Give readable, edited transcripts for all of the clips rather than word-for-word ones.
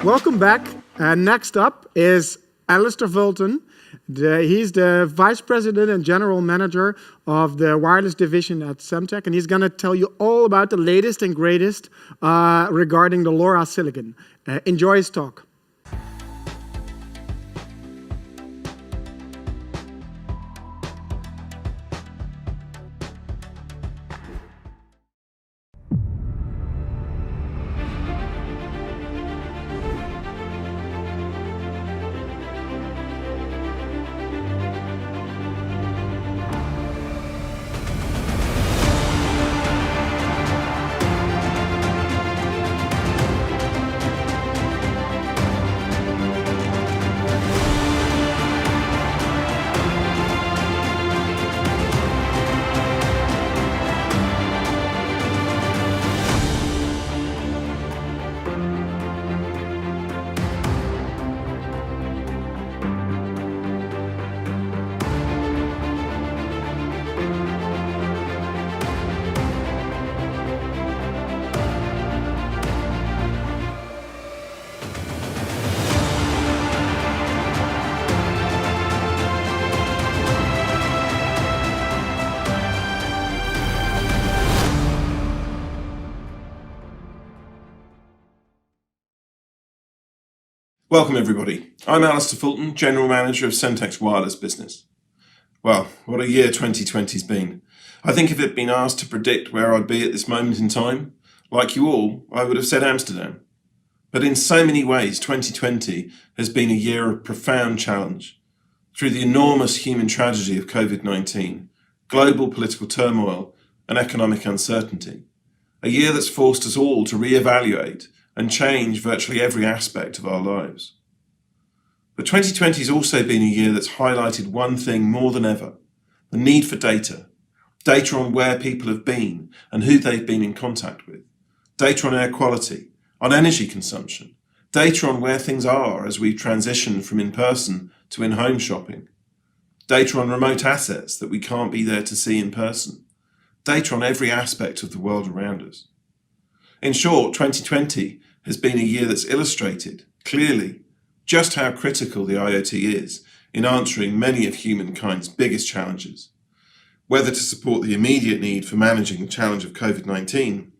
Welcome back. Next up is Alistair Fulton. He's the Vice President and General Manager of the wireless division at Semtech, and he's going to tell you all about the latest and greatest regarding the LoRa silicon. Enjoy his talk. Welcome everybody. I'm Alistair Fulton, General Manager of Semtech's wireless business. Well, what a year 2020's been. I think if it had been asked to predict where I'd be at this moment in time, like you all, I would have said Amsterdam. But in so many ways, 2020 has been a year of profound challenge. Through the enormous human tragedy of COVID-19, global political turmoil and economic uncertainty. A year that's forced us all to reevaluate and change virtually every aspect of our lives. But 2020 has also been a year that's highlighted one thing more than ever: the need for data. Data on where people have been and who they've been in contact with. Data on air quality, on energy consumption. Data on where things are as we transition from in-person to in-home shopping. Data on remote assets that we can't be there to see in person. Data on every aspect of the world around us. In short, 2020 has been a year that's illustrated, clearly, just how critical the IoT is in answering many of humankind's biggest challenges, whether to support the immediate need for managing the challenge of COVID-19,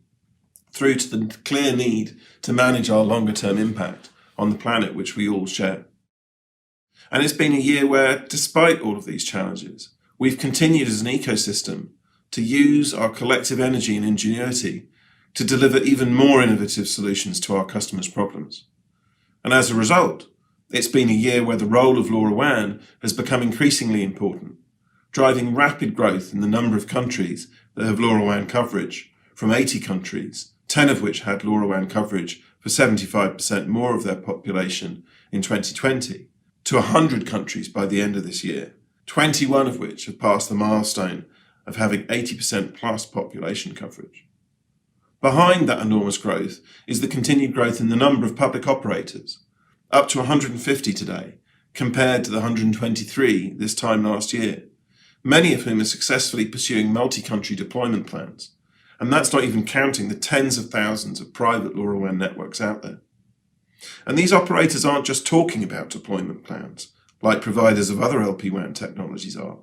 through to the clear need to manage our longer-term impact on the planet which we all share. And it's been a year where, despite all of these challenges, we've continued as an ecosystem to use our collective energy and ingenuity to deliver even more innovative solutions to our customers' problems. And as a result, it's been a year where the role of LoRaWAN has become increasingly important, driving rapid growth in the number of countries that have LoRaWAN coverage, from 80 countries, 10 of which had LoRaWAN coverage for 75% more of their population in 2020, to 100 countries by the end of this year, 21 of which have passed the milestone of having 80% plus population coverage. Behind that enormous growth is the continued growth in the number of public operators, up to 150 today, compared to the 123 this time last year, many of whom are successfully pursuing multi-country deployment plans. And that's not even counting the tens of thousands of private LoRaWAN networks out there. And these operators aren't just talking about deployment plans, like providers of other LPWAN technologies are.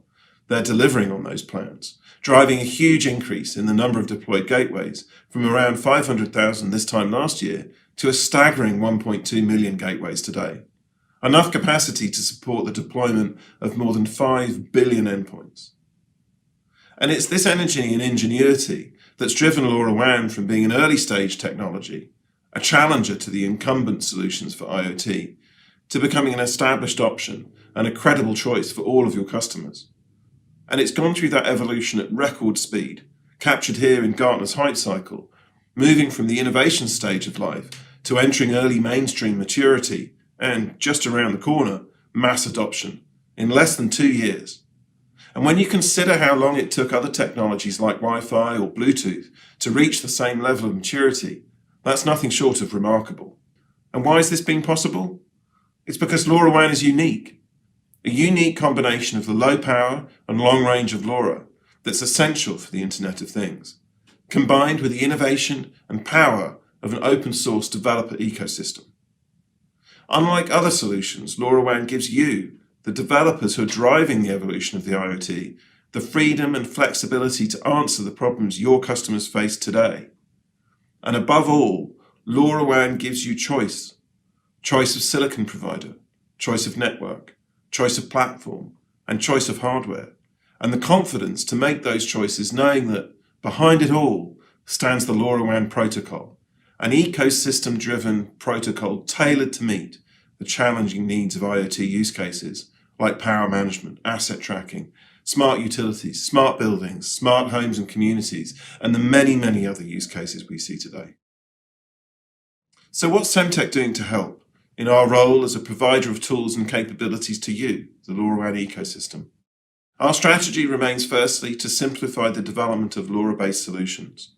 They're delivering on those plans, driving a huge increase in the number of deployed gateways from around 500,000 this time last year to a staggering 1.2 million gateways today. Enough capacity to support the deployment of more than 5 billion endpoints. And it's this energy and ingenuity that's driven LoRaWAN from being an early stage technology, a challenger to the incumbent solutions for IoT, to becoming an established option and a credible choice for all of your customers. And it's gone through that evolution at record speed, captured here in Gartner's Hype Cycle, moving from the innovation stage of life to entering early mainstream maturity and, just around the corner, mass adoption in less than 2 years. And when you consider how long it took other technologies like Wi-Fi or Bluetooth to reach the same level of maturity, that's nothing short of remarkable. And why has this been possible? It's because LoRaWAN is unique. A unique combination of the low power and long range of LoRa that's essential for the Internet of Things, combined with the innovation and power of an open source developer ecosystem. Unlike other solutions, LoRaWAN gives you, the developers who are driving the evolution of the IoT, the freedom and flexibility to answer the problems your customers face today. And above all, LoRaWAN gives you choice. Choice of silicon provider, choice of network, choice of platform, and choice of hardware. And the confidence to make those choices knowing that behind it all stands the LoRaWAN protocol, an ecosystem-driven protocol tailored to meet the challenging needs of IoT use cases like power management, asset tracking, smart utilities, smart buildings, smart homes and communities, and the many, many other use cases we see today. So what's Semtech doing to help in our role as a provider of tools and capabilities to you, the LoRaWAN ecosystem? Our strategy remains firstly to simplify the development of LoRa-based solutions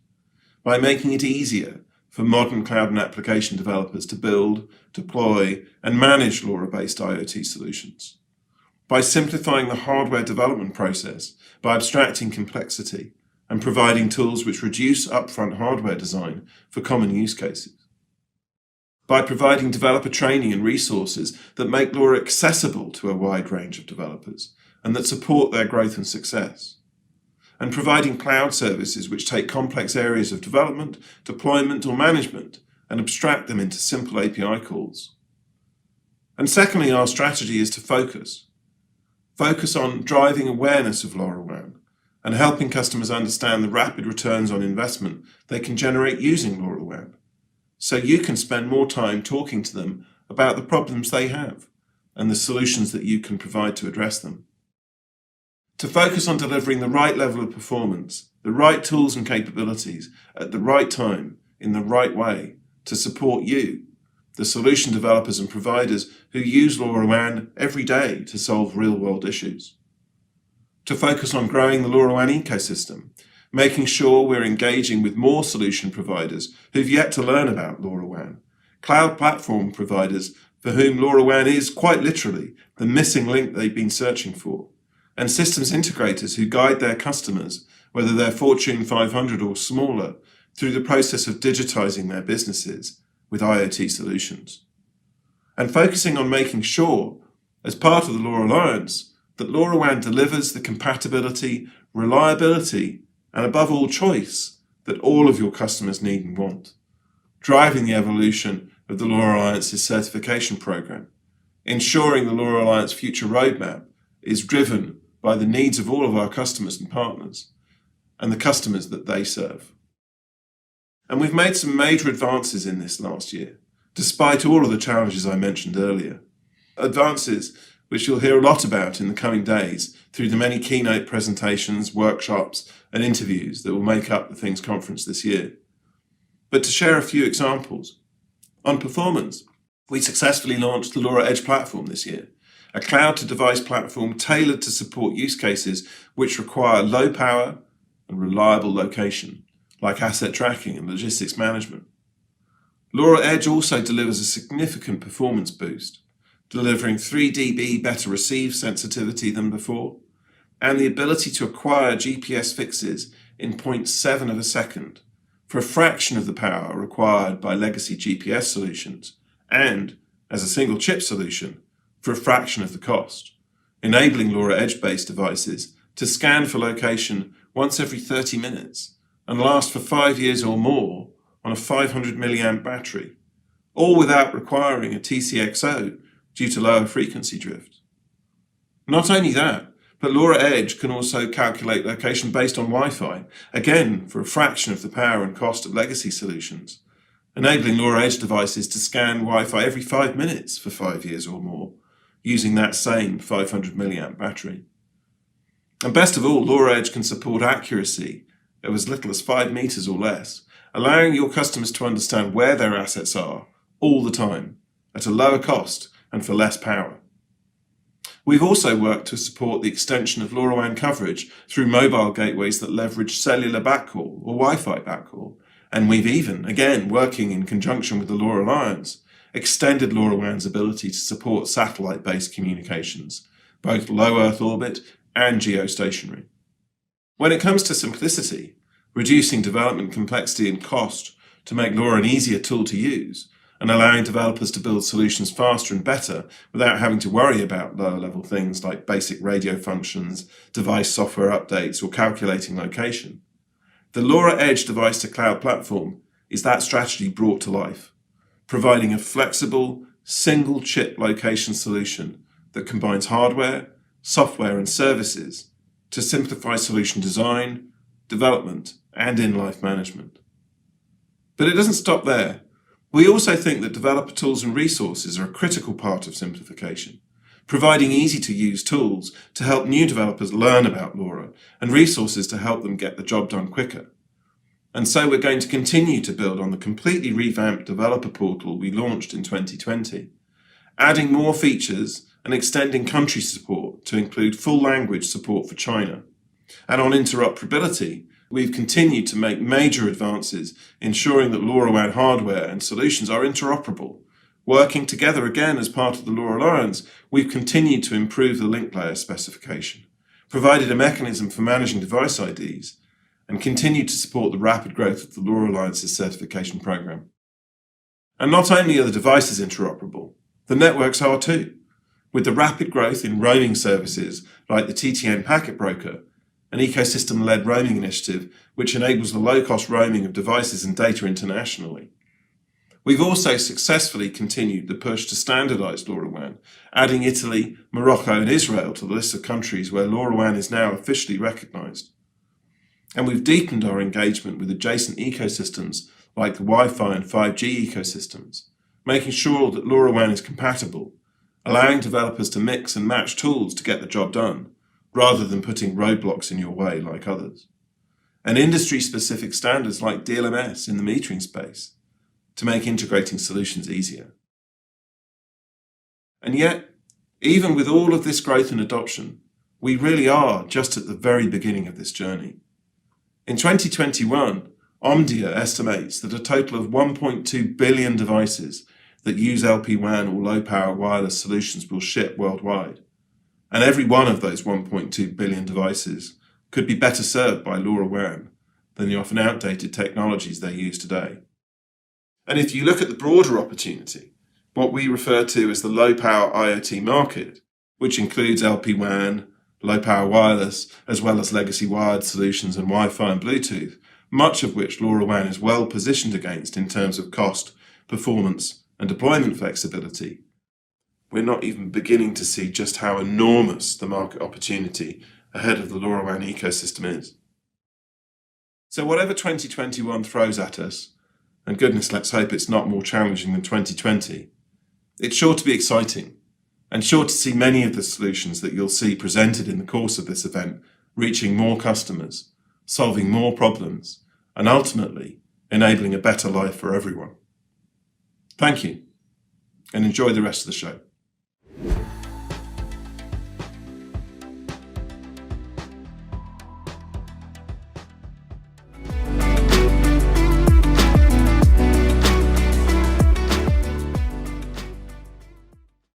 by making it easier for modern cloud and application developers to build, deploy, and manage LoRa-based IoT solutions. By simplifying the hardware development process by abstracting complexity and providing tools which reduce upfront hardware design for common use cases. By providing developer training and resources that make LoRa accessible to a wide range of developers and that support their growth and success. And providing cloud services which take complex areas of development, deployment, or management and abstract them into simple API calls. And secondly, our strategy is to focus. Focus on driving awareness of LoRaWAN and helping customers understand the rapid returns on investment they can generate using LoRaWAN, so you can spend more time talking to them about the problems they have and the solutions that you can provide to address them. To focus on delivering the right level of performance, the right tools and capabilities at the right time, in the right way, to support you, the solution developers and providers who use LoRaWAN every day to solve real-world issues. To focus on growing the LoRaWAN ecosystem, making sure we're engaging with more solution providers who've yet to learn about LoRaWAN, cloud platform providers for whom LoRaWAN is quite literally the missing link they've been searching for, and systems integrators who guide their customers, whether they're Fortune 500 or smaller, through the process of digitizing their businesses with IoT solutions. And focusing on making sure, as part of the LoRa Alliance, that LoRaWAN delivers the compatibility, reliability, and above all choice that all of your customers need and want, driving the evolution of the LoRa Alliance's certification program, ensuring the LoRa Alliance future roadmap is driven by the needs of all of our customers and partners, and the customers that they serve. And we've made some major advances in this last year, despite all of the challenges I mentioned earlier. Advances which you'll hear a lot about in the coming days through the many keynote presentations, workshops, and interviews that will make up the Things Conference this year. But to share a few examples, on performance, we successfully launched the LoRa Edge platform this year, a cloud-to-device platform tailored to support use cases which require low power and reliable location, like asset tracking and logistics management. LoRa Edge also delivers a significant performance boost, delivering 3 dB better receive sensitivity than before, and the ability to acquire GPS fixes in 0.7 of a second for a fraction of the power required by legacy GPS solutions, and, as a single chip solution, for a fraction of the cost, enabling LoRa Edge-based devices to scan for location once every 30 minutes and last for 5 years or more on a 500 milliamp battery, all without requiring a TCXO due to lower frequency drift. Not only that, but LoRa Edge can also calculate location based on Wi-Fi, again for a fraction of the power and cost of legacy solutions, enabling LoRa Edge devices to scan Wi-Fi every 5 minutes for 5 years or more, using that same 500 milliamp battery. And best of all, LoRa Edge can support accuracy of as little as 5 meters or less, allowing your customers to understand where their assets are all the time, at a lower cost and for less power. We've also worked to support the extension of LoRaWAN coverage through mobile gateways that leverage cellular backhaul or Wi-Fi backhaul, and we've even, again working in conjunction with the LoRa Alliance, extended LoRaWAN's ability to support satellite-based communications, both low Earth orbit and geostationary. When it comes to simplicity, reducing development complexity and cost to make LoRa an easier tool to use, and allowing developers to build solutions faster and better without having to worry about lower level things like basic radio functions, device software updates, or calculating location. The LoRa Edge device to cloud platform is that strategy brought to life, providing a flexible, single chip location solution that combines hardware, software, and services to simplify solution design, development, and in-life management. But it doesn't stop there. We also think that developer tools and resources are a critical part of simplification, providing easy-to-use tools to help new developers learn about LoRa and resources to help them get the job done quicker. And so we're going to continue to build on the completely revamped developer portal we launched in 2020, adding more features and extending country support to include full language support for China. And on interoperability, we've continued to make major advances, ensuring that LoRaWAN hardware and solutions are interoperable. Working together again as part of the LoRa Alliance, we've continued to improve the link layer specification, provided a mechanism for managing device IDs, and continued to support the rapid growth of the LoRa Alliance's certification program. And not only are the devices interoperable, the networks are too, with the rapid growth in roaming services like the TTN Packet Broker, an ecosystem-led roaming initiative which enables the low-cost roaming of devices and data internationally. We've also successfully continued the push to standardize LoRaWAN, adding Italy, Morocco, and Israel to the list of countries where LoRaWAN is now officially recognized. And we've deepened our engagement with adjacent ecosystems like the Wi-Fi and 5G ecosystems, making sure that LoRaWAN is compatible, allowing developers to mix and match tools to get the job done, rather than putting roadblocks in your way like others. And industry-specific standards like DLMS in the metering space to make integrating solutions easier. And yet, even with all of this growth and adoption, we really are just at the very beginning of this journey. In 2021, Omdia estimates that a total of 1.2 billion devices that use LPWAN or low-power wireless solutions will ship worldwide. And every one of those 1.2 billion devices could be better served by LoRaWAN than the often outdated technologies they use today. And if you look at the broader opportunity, what we refer to as the low-power IoT market, which includes LPWAN, low-power wireless, as well as legacy wired solutions and Wi-Fi and Bluetooth, much of which LoRaWAN is well positioned against in terms of cost, performance, and deployment flexibility, we're not even beginning to see just how enormous the market opportunity ahead of the LoRaWAN ecosystem is. So whatever 2021 throws at us, and goodness, let's hope it's not more challenging than 2020, it's sure to be exciting, and sure to see many of the solutions that you'll see presented in the course of this event reaching more customers, solving more problems, and ultimately enabling a better life for everyone. Thank you, and enjoy the rest of the show.